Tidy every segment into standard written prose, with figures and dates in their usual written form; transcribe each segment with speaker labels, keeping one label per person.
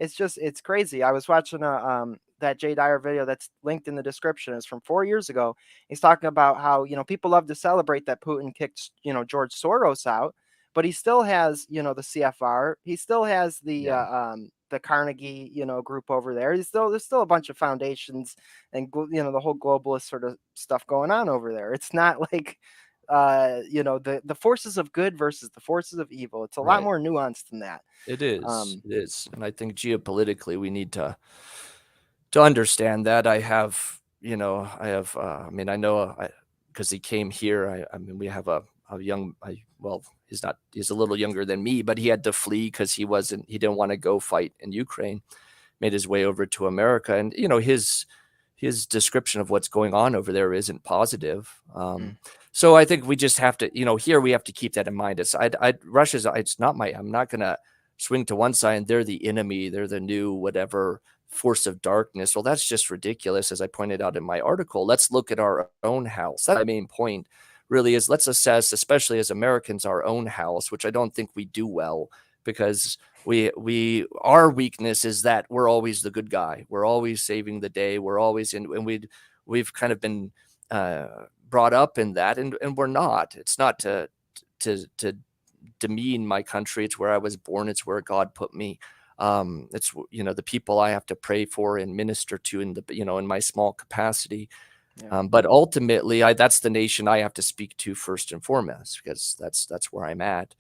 Speaker 1: it's crazy. I was watching that Jay Dyer video that's linked in the description. It's from 4 years ago. He's talking about how, people love to celebrate that Putin kicked, George Soros out, but he still has, the CFR. He still has
Speaker 2: Yeah.
Speaker 1: the Carnegie, group over there. There's still a bunch of foundations and, the whole globalist sort of stuff going on over there. It's not like, the forces of good versus the forces of evil. It's a lot
Speaker 2: Right.
Speaker 1: more nuanced than that.
Speaker 2: It is.
Speaker 1: Um,
Speaker 2: It is. And I think geopolitically we need to understand that. I mean, I know because he came here. I mean, we have a young, well, he's a little younger than me, but he had to flee because he didn't want to go fight in Ukraine, made his way over to America. And, his description of what's going on over there isn't positive.
Speaker 1: mm,
Speaker 2: So I think we just have to, here we have to keep that in mind. I'm not going to swing to one side and they're the enemy, they're the new whatever force of darkness. Well, that's just ridiculous. As I pointed out in my article, let's look at our own house. That's my main point really is, let's assess, especially as Americans, our own house, which I don't think we do well, because our weakness is that we're always the good guy. We're always saving the day. We're always in, and we've kind of been brought up in that, and we're not. It's not to demean my country. It's where I was born. It's where God put me. It's the people I have to pray for and minister to in my small capacity.
Speaker 1: yeah.
Speaker 2: But ultimately, that's the nation I have to speak to first and foremost, because that's where I'm at.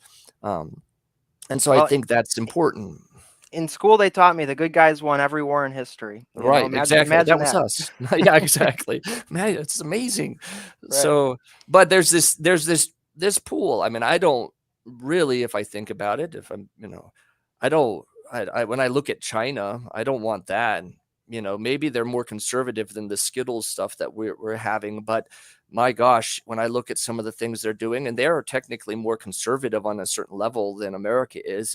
Speaker 2: And so I
Speaker 1: Well,
Speaker 2: think that's important.
Speaker 1: in school they taught me the good guys won every war in history.
Speaker 2: Right, exactly. That
Speaker 1: Imagine
Speaker 2: was
Speaker 1: that.
Speaker 2: us. Yeah, exactly. Man, it's amazing.
Speaker 1: Right.
Speaker 2: So, but there's this pool. I mean, I don't really, if I think about it, if I'm, I don't, when I look at China, I don't want that. Maybe they're more conservative than the Skittles stuff that we're having, but my gosh, when I look at some of the things they're doing, and they're technically more conservative on a certain level than America is,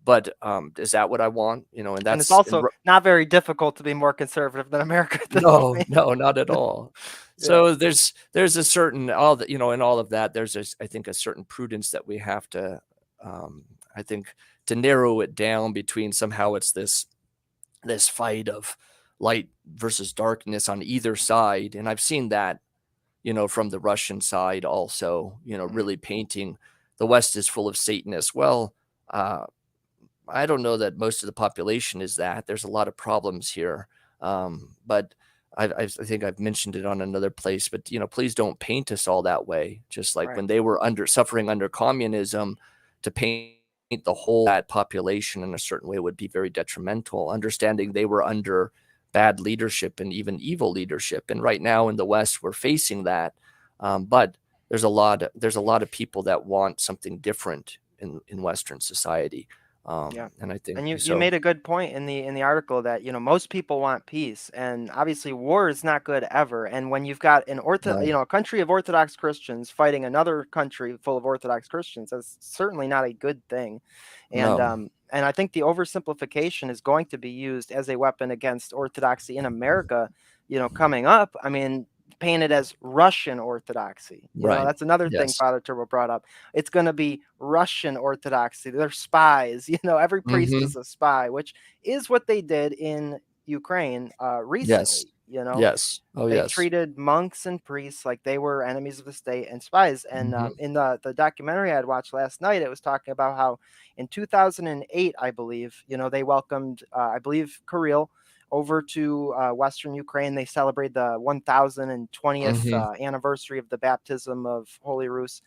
Speaker 2: but is that what I want?
Speaker 1: And it's also not very difficult to be more conservative than America at this
Speaker 2: No,
Speaker 1: point.
Speaker 2: no, not at all.
Speaker 1: Yeah.
Speaker 2: So there's a certain, all that, in all of that, I think a certain prudence that we have to, I think, to narrow it down between, somehow it's this fight of light versus darkness on either side. And I've seen that, from the Russian side also,
Speaker 1: Mm.
Speaker 2: really painting the West is full of Satanists. Well, I don't know that most of the population is that. There's a lot of problems here. But I think I've mentioned it on another place, but, please don't paint us all that way. Just like
Speaker 1: Right.
Speaker 2: when they were suffering under communism, to paint the whole that population in a certain way would be very detrimental, understanding they were under bad leadership and even evil leadership. And right now in the West, we're facing that. But there's a lot of people that want something different in Western society.
Speaker 1: Yeah.
Speaker 2: And I think
Speaker 1: And you
Speaker 2: so.
Speaker 1: made a good point in the article that, most people want peace, and obviously war is not good ever. And when you've got
Speaker 2: No,
Speaker 1: a country of Orthodox Christians fighting another country full of Orthodox Christians, that's certainly not a good thing.
Speaker 2: no,
Speaker 1: And I think the oversimplification is going to be used as a weapon against Orthodoxy in America, coming up. I mean, painted as Russian Orthodoxy.
Speaker 2: right.
Speaker 1: That's another thing
Speaker 2: Yes.
Speaker 1: Father Turbo brought up. It's going to be Russian Orthodoxy. They're spies. Every priest
Speaker 2: Hmm.
Speaker 1: is a spy, which is what they did in Ukraine
Speaker 2: Yes.
Speaker 1: recently.
Speaker 2: Yes. Oh,
Speaker 1: They
Speaker 2: yes.
Speaker 1: treated monks and priests like they were enemies of the state and spies. And
Speaker 2: Hmm.
Speaker 1: in the documentary I'd watched last night, it was talking about how in 2008, I believe, they welcomed, I believe, Kirill over to Western Ukraine. They celebrated the 1020th
Speaker 2: Hmm.
Speaker 1: anniversary of the baptism of Holy Rus.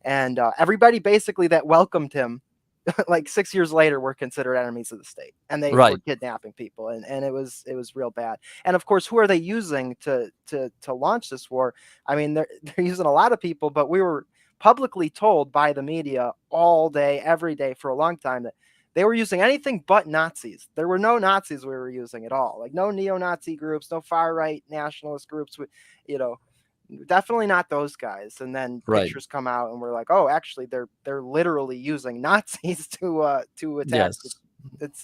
Speaker 1: And everybody basically that welcomed him like 6 years later were considered enemies of the state, and they were
Speaker 2: Right.
Speaker 1: kidnapping people, and it was real bad. And of course, who are they using to launch this war? I mean, they're using a lot of people, but we were publicly told by the media all day, every day for a long time that they were using anything but Nazis. There were no Nazis we were using at all, like no neo-Nazi groups, no far right nationalist groups. You know, definitely not those guys. And then
Speaker 2: Right.
Speaker 1: pictures come out and we're like, oh, actually they're literally using Nazis to attack.
Speaker 2: Yes.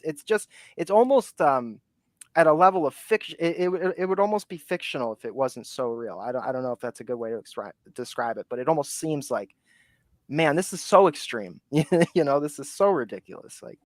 Speaker 1: It's almost at a level of fiction. It would almost be fictional if it wasn't so real. I don't know if that's a good way to describe it, but it almost seems like, man, this is so extreme. This is so ridiculous. Like,